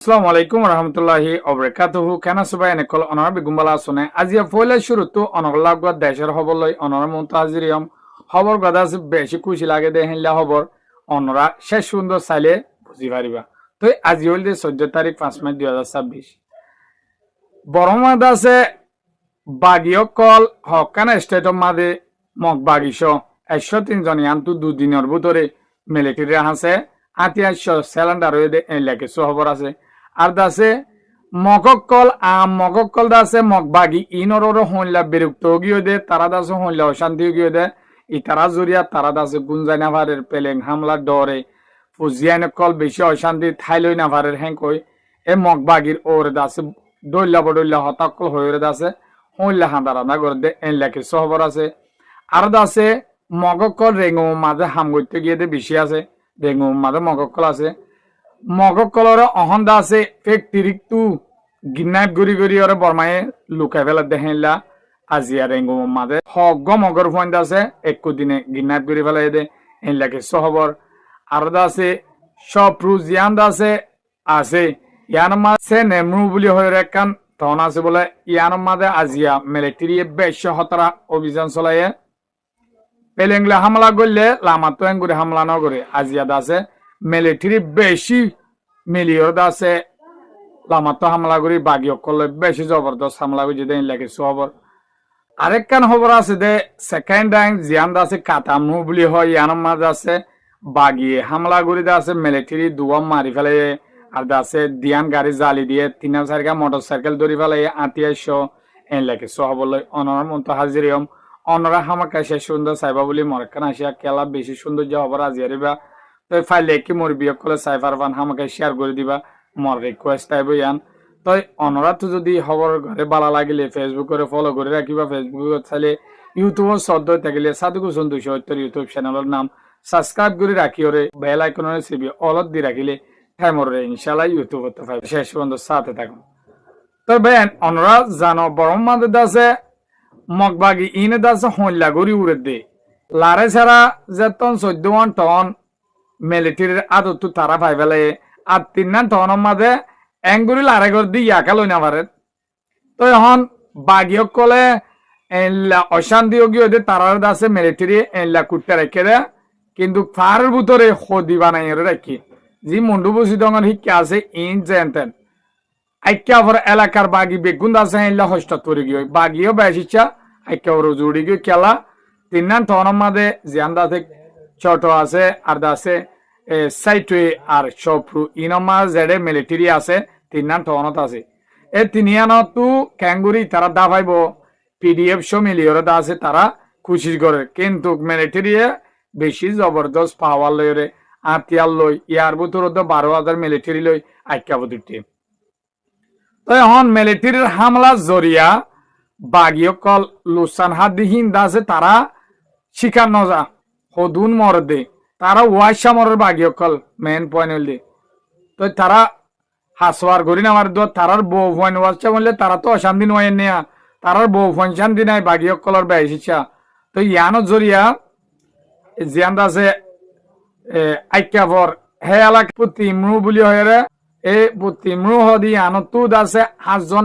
আসসালামু আলাইকুম রহমতুল্লাহি অবরাকাতুহু কেনা সবাই এনেকল অনর বিগুম্বালা শুনে আজিয়া ফয়লা শুরুতো অনগলাগত দেশের খবর লই অনর মুনতাজিরিয়ম খবর গদাস বেশি খুশি লাগে দে হেনলা খবর অনরা শেষ সুন্দর চাইলে বুঝি পারিবা তো আজি হল 14 তারিখ 5 মে 2026 বরমাদ আছে বাগিয়কল হকানা স্টেটর মাদে মগ বাগিস 103 জন ইয়ান্তু দুদিনের ভিতরে মিলিটারি আছে 88 সিলিন্ডার হয়ে লেগে খবর আছে আর দাসে মগকল দাসে মগবাগি ইনর হইলা বিরক্ত গিয়ে দে তারা দাসে হইলা অশান্তি গিয়ে দে ইতারা জরিয়া তারা দাসে গুঞ্জাই নাভারের পেলেং হামলা ডরে ফুজিয়ান কল বেশি অশান্তি থাইলই নাভারের হ্যাঙ্কই এ মগবাগির ওরে দাসে দৈল্লা বডৈল্লা হতাকল হয়ে দাসে হইলা হাঁদারানা করে দে লেগে খবর আছে আর দাসে মগকল রেঙো মাঝে হাম করতে গিয়ে দে বেশি আছে রেঙো মাঝে মগকল আছে মগকলর অহন্দা আছে ফেক্টরিকটু গিন্নাইপ গড়ি গড়ি ওরে বরমায়ে লুকাই ফেলা দেহেলা আজিয়া রেঙ্গু মাদে হগ মগর ফন্দ আছে একু দিনে গিন্নাইপ গড়ি ফেলাই দে এনলাকে সহবর আর আছে সব রুজিয়ান আছে আছে ইয়ান মাসে নেমরু বলি হয়ে রেখান তখন আছে বলে ইয়ান মাদে আজিয়া মিলিটারি বেশ হতরা অভিযান চলাইয়ে পেলেংলা হামলা করলে লামাতো এঙ্গুরে হামলা ন করে আজিয়া দাসে মিলিটারি বেশি মিলিয়র দাসে লামাতো হামলা করি বাগিয়ক করলে বেশি জবরদস্ত হামলা করে যেতে লাগে খবর আরেকখান খবর আছে দে সেকেন্ড টাইম জিয়ান দাসে কাতামু বলি হয় ইয়ানোর মাঝে আছে বাগিয়ে হামলা করে দাসে মিলিটারি দুয়াম মারি ফেলে আর দাসে দিয়ান গাড়ি জালি দিয়ে 3-4 মোটর সাইকেল ধরি ফেলে 88 এন লাগে খবর লই অনর মন্ত হাজিরিয়ম অনরা হামাকা শেষ সুন্দর সাইবা বলি মরকান আসিয়া খেলা বেশি সুন্দর যে খবর আজিয়ারিবা তো ফাইলে কি মোর বিয়োগ করলে সাইফার ফান আমাকে শেয়ার করে দিবা মোর রিকোয়েস্ট আইব ইয়ান তো অনরা তো যদি খবর ঘরে ভালো লাগিলে ফেসবুক করে ফলো করে রাখিবা ফেসবুক চাইলে ইউটিউব সদ্য থাকিলে সাদুকুসুন 270 ইউটিউব চ্যানেলের নাম সাবস্ক্রাইব করে রাখি ওরে বেল আইকনের সিবি অলত দি রাখিলে টাইমর রে ইনশাআল্লাহ ইউটিউব তে পাইবে শেষ পর্যন্ত সাথে থাকুন তো বেন অনরা জানো বরম মাদে দাসে মগবাগি ইনে দাসে হইলা গরি উড়ে দে লারে ছাড়া যেতন 14 টন মিলিটারির আদত তারা পাই ফেলে আর 3 টনের মাঝে এঙ্গুরি লারে করে দি ইয়াকা লই না পারে তো এখন বাগিয়ক কলে অশান্তি গিয়ে তারার দাসে মিলিটারি এনলা কুটতে রেখে দে কিন্তু ফারের ভিতরে সদি বানাই রাখি যি মুন্ডু বুঝি দঙর শিক্ষা আছে ইন জেনতেন আইক্যা ফর এলাকার বাগি বেগুন দাসে এনলা হস্ত তৈরি গিয়ে বাগিও বেশিচ্ছা আইক্যা ফর জুড়ি গিয়ে খেলা 3 টনের মাঝে জিয়ান দাসে ছোট আছে আর দাসে সাইটে আর সপ্রু ইনমা জেডে মিলিটারি আছে 3 টনত আছে এই 3 তু ক্যাঙ্গুরি তারা দা পাইব পিডিএফ শো মিলিয়রে দা আছে তারা খুশি করে কিন্তু মিলিটারি বেশি জবরদস্ত পাওয়ার লইরে আতিয়ার লই ইয়ার ভিতর 12,000 মিলিটারি লই আইক্যাবদিতে তো এখন মিলিটারির হামলা জরিয়া বাগিয়কল লুসান হাদিহীন দাসে তারা শিকার নজা হদুন মরদে তারা ওয়াইশা মরের বাগিয়কল মেন পয়েন্ট হইলে তো তারা হাসওয়ার গরি নামার দো তারার বউ পয়েন্ট ওয়াইশা বললে তারা তো অশান্তি নয় নেয়া তারার বউ পয়েন্ট শান্তি নাই বাগিয়কলর বেশিচ্ছা তো ইয়ানো জরিয়া জিয়ান দাসে আইক্যাভর হে এলাকা পুতিমরু বলি হয়ে এ পুতিমরু হদি আনো তু দাসে 8 জন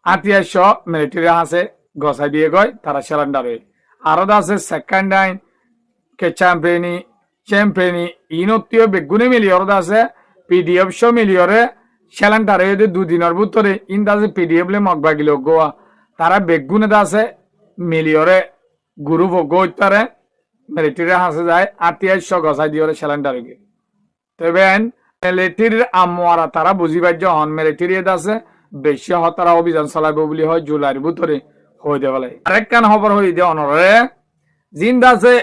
88 মিলিটারি আছে গসাই দিয়ে গয় তারা সিলিন্ডারে আরো দাসে সেকেন্ড টাইম কে চ্যাম্পিয়নি ইনত্তীয় বেগুনে মিলিয়র দাসে পিডিএফ শো মিলিয়রে সিলিন্ডারে দুদিনের ভিতরে ইন দাসে পিডিএফ লে মগবাগিল গোয়া তারা বেগুনে দাসে মিলিয়রে গুরু ভোগতারে মিলিটারি হাসে যায় 88 গসাই দিয়ে সিলিন্ডারে গে তবে মিলিটারির আমরা তারা বুঝি পাই হন মিলিটারি দাসে বেশি হতারা অভিযান চালাইব বলি হয় জুলাইয়ের ভিতরে হয়ে দেবে আরেকখান খবর হয়ে দিয়ে অনরে জিন দাসে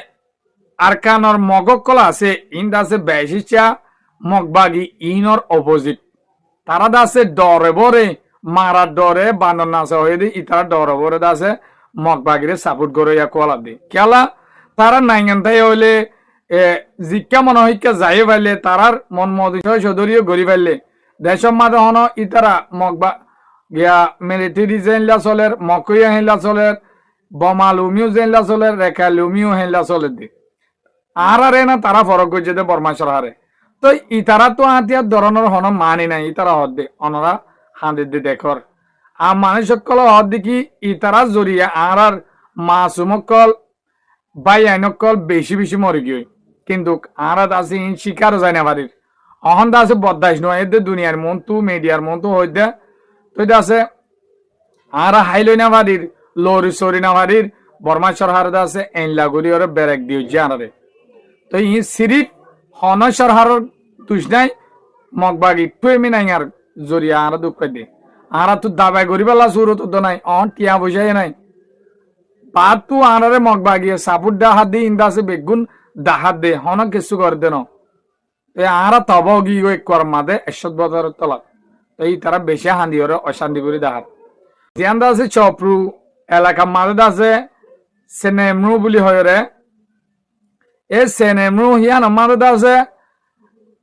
আরকানর মগকল আছে ইন দাসে বেশিচা মগবাগি ইনর অপোজিট তারা দাসে ডরে বরে মারা ডরে বানর নাচে হয়ে দি ইতারা ডরে বরে দাসে মগবাগিরে সাপোর্ট করে ইয়া কোয়ালা দি খেলা তারা নাইগান তাই হইলে জিজ্ঞা মনে হইকা যাই পাইলে তারার মন মদিশয় সদরীয় গড়ি পাইলে দেশের মাঝে হন ইতারা মগবা গিয়া মিলিটারি জেনলা চলের মকইয়া হেলা চলের বোমা লুমিও জেনলা চলের রেখা লুমিও হেলা চলে দি আর না তারা ফরক করছে বর্মাশর হারে তো তো ইতারা তো আতিয়ার ধরনের হন মানি নাই ইতারা হদ্দে অনরা হাঁদের দি দেখর আর মানুষ সকল হদ্দি কি ইতারা জড়িয়ে আর মাসুমকল বাই আইনকল বেশি বেশি মরে গিয়ে কিন্তু আর আছে শিকারও যায় না বাড়ির অহন আছে বদাইশ নয় এদের দুনিয়ার মন তু মিডিয়ার মন তো হইতে তো আছে আর হাইলই না বাড়ির লরি সরি না বাড়ির বর্মা সরহার আছে এনলা গুলি ওরে বেরেক দিও জানারে তো ই সিরিপ হন সরহার তুই নাই মগবাগি টুয়েমি নাই আর জরিয়া আর দুঃখ দে আর তো দাবাই করিবেলা সুর তো নাই অন টিয়া বসাই নাই পাত তু আনারে মগবাগিয়ে সাপুর ডাহাত দি ইন্দাসে বেগুন ডাহাত দে হন কিছু করে দেন এ আরা তব গি কর মাদে 100 বছরের তলা তো এই তারা বেশি হান্দি ওরে অশান্তি করে ডাহাত জিয়ান আছে চপ্রু এলাকা মাদে আছে সেনেমরু বলি হয় রে এ সেনেমরু হিয়ান মাদে আছে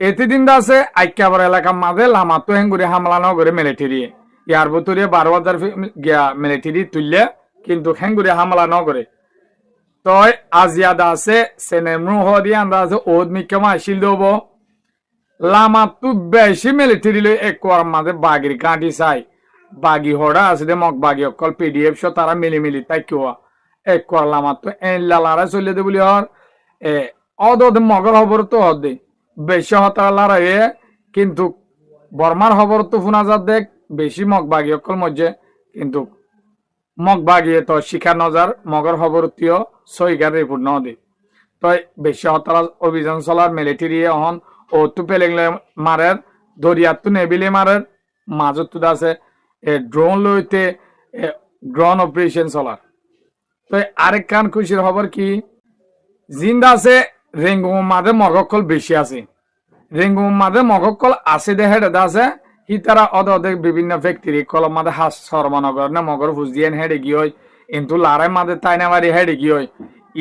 এতদিন আছে আইকাবার এলাকা মাঝে লামাতো হেঙ্গুরি হামলা নগরে মিলিটারি ইয়ার ভিতরে 12,000 গিয়া মিলিটারি তুললে কিন্তু হেঙ্গুরি হামলা নগরে তই আজিয়াদা আছে সেনেমরু হদি আন্দা আছে ওদ মিকমা আসিল দেব লামাতো বেশি মিলিটারি লই একবার মাঝে বাগির কাটি চাই বাগি হড়া আছে দে মগ বাগি অকল পিডিএফ শো তারা মিলি তাই কিওয়া একবার লামাতো এন লালারা চলে দে বলি হর এ অদ মগর খবর তো হদে বেশি হতালারে কিন্তু বর্মার খবর তো শোনা যা দেখ বেশি মগবাগি অকল মধ্যে কিন্তু মগবাগিয়ে তো শিখা নজার মগর খবর তিও সইকার রিপোর্ট ন দে তো বেশি হতালা অভিযান চলার মিলিটারি অহন ও তু পেলেংলে মারের দরিয়াত তো নেবিলে মারের মাজত তো আছে ড্রোন লইতে ড্রোন অপারেশন চলার তো আরেক কান খুশির খবর কি জিন্দা আছে রেঙ্গু মাঝে মগকল বেশি আছে রেঙ্গু মাঝে মগকল আছে দেখে আছে হি তারা অদে বিভিন্ন ফ্যাক্টরি কল মাঝে হাস সরমানগর না মগর ফুজিয়ান হেডে গিয়ে হয় কিন্তু লারে মাঝে তাইনা বাড়ি হেডে গিয়ে হয়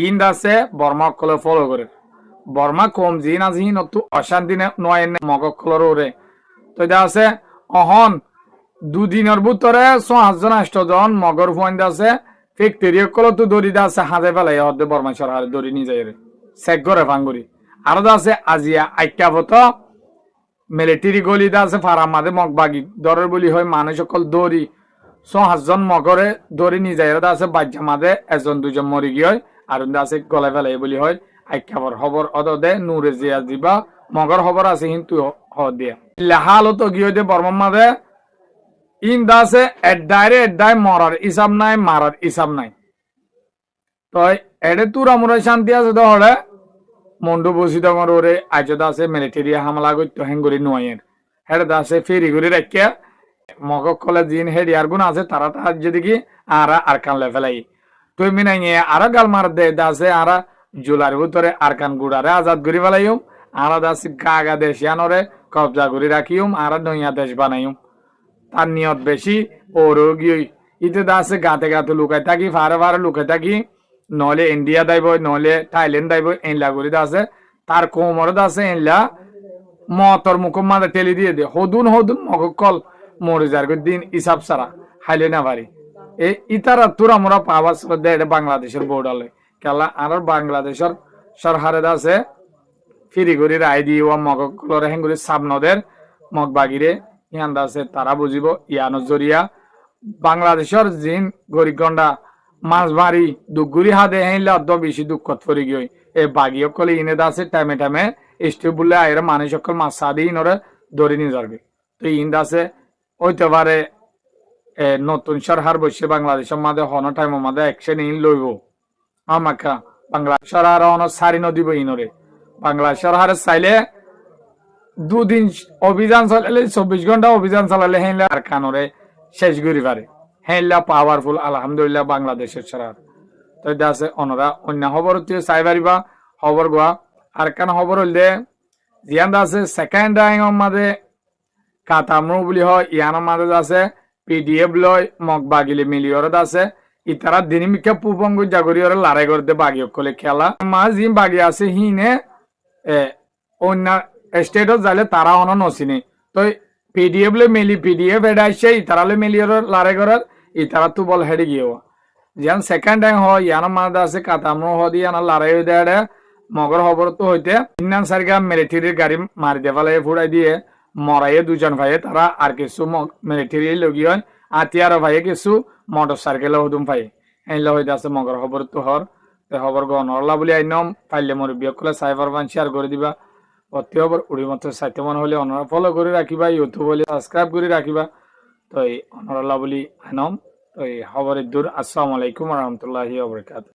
ইন্দ আছে বর্মা কলে ফলো করে বর্মা কম জিন আছে হিন তো অশান্তি নয় মগকলর ওরে তো আছে অহন দুদিনের ভিতরে 5 জন মগর ফোন আছে ফ্যাক্টরি কল তো দড়ি আছে হাতে ফেলাই হদে বর্মা সরহারে দড়ি নিয়ে যায় চেক করে ভাঙ্গুরি আরো আছে আজিয়া আইকাবত মিলিটারি গলি আছে ফারা মাঝে মগবাগি দরের বলি হয় মানুষ সকল দড়ি 5 জন মগরে দড়ি নিয়ে যায় আছে বাচ্চা মাঝে 1-2 মরি গিয়ে হয় আর আছে গলায় ফেলাই বলি হয় আইকাবর খবর অদে নূরে জিয়া দিবা মগর খবর আছে কিন্তু হ দিয়া লাহাল তো গিয়ে দে বর্মা মাঝে ইন দাসে এডাই মরার ইসাব নাই মারার ইসাব নাই তো এডে তুরা মুরা শান্তি আছে দহড়ে মন্ডু বসি দমর ওরে আজদা আছে মিলিটারি হামলা করতে হেঙ্গুরি নয়ের হেডে দাসে ফেরি করে রাখিয়া মগ কলে জিন হেডি আর গুণ আছে তারা তার যদি কি আর কান লেফেলাই তুই মিনাই আর গাল মার দে দাসে আর জুলার ভিতরে আর কান গুড়ারে আজাদ করি ফেলাইম আর দাসে গাগা দেশিয়ানরে কবজা করে রাখিম আর নইয়া দেশ বানাইম তার নিয়ত বেশি ওরও গিয়ে ইতে দাসে গাতে গাতে লুকাই থাকি ফারে লুকাই থাকি নহলে ইন্ডিয়া দাইব নহলে থাইল্যান্ড দাইব এনলা করে আছে তার কোমরে আছে এনলা মতর মুখ মাঝে ঠেলি দিয়ে দে হদুন মগকল মরে যার দিন ইসাব সারা হাইলে না পারি এই ইতারা তোরা মোরা পাওয়া দেয় বাংলাদেশের বোর্ডালে কেলা আর বাংলাদেশের সরকারে আছে ফিরি করে রায় দিয়ে মগকলরে হেঙ্গুরি সাবনদের মগবাগিরে ইয়ান আছে তারা বুঝিব ইয়ানো জরিয়া বাংলাদেশের জিন গরিগন্ডা মাছ মারি দুগুরি হাতে হেঁলে অত বেশি দুঃখত পড়ে গিয়ে এই বাগি সকলে ইনে আছে টাইমে স্টিভ বললে আয়ের মানুষ সকল মাছ সাদি ইনরে ধরে নিয়ে যাবে তো ইন্দ আছে হইতে পারে নতুন সরকার বসে বাংলাদেশের মাঝে হন টাইমের মাঝে অ্যাকশন ইন লইব আমাকা বাংলা সরকার হন সারি নদীব ইনরে বাংলা সরকারে চাইলে 2 দিন অভিযান চালালে 24 ঘন্টা অভিযান চালালে হেঁলে আর কানরে শেষ করি পারে হেলা পাওয়ারফুল আলহামদুলিল্লাহ বাংলাদেশের সরকার তো আছে অনরা অন্য খবর চাই পারিবা খবর গোয়া আর কান খবর হইলে জিয়ান আছে সেকেন্ড ডাইংর মাঝে কাতামরু বলি হয় ইয়ানোর মাঝে আছে পিডিএফ লয় মগ বাগিলে মিলিয়রত আছে ইতারা দিনিমিকা পুপঙ্গ জাগরিয়র লড়াই করতে বাগি কলে খেলা মা জি বাগি আছে হিনে অন্য স্টেটত যাইলে তারা অন নচিনে তো পিডিএফ লে মিলি পিডিএফ এডাইছে ইতারালে মিলিয়র লড়াই করার ইতারা তো বল হেডে গিয়ে যেন সেকেন্ড টাইম হয় ইয়ানোর মাঝে আছে কাতামরু হদি ইয়ানোর লড়াই দেয় মগর খবর তো হইতে ইন্নান সারিগা মিলিটারির গাড়ি মারি দিয়ে ফেলে ফুড়াই দিয়ে মরাইয়ে দুজন ভাইয়ে তারা আর কিছু মিলিটারি লগি হয় আতিয়ার ভাইয়ে কিছু মোটর সাইকেল হুদুম ভাই এই হইতে আছে মগর খবর তো হর খবর গণরলা বলি আইনম পাইলে মোর বিয়কলে সাইবার বান শেয়ার করে দিবা অতি খবর উড়ি মতো সাইতে মন হলে অনরা ফলো করে রাখিবা ইউটিউব বলে সাবস্ক্রাইব করে রাখিবা তো এই অনরলা বলি আইনম তো এই খবরের দূর আসসালামু আলাইকুম রহমতুল্লাহি ওয়া বারাকাতুহু।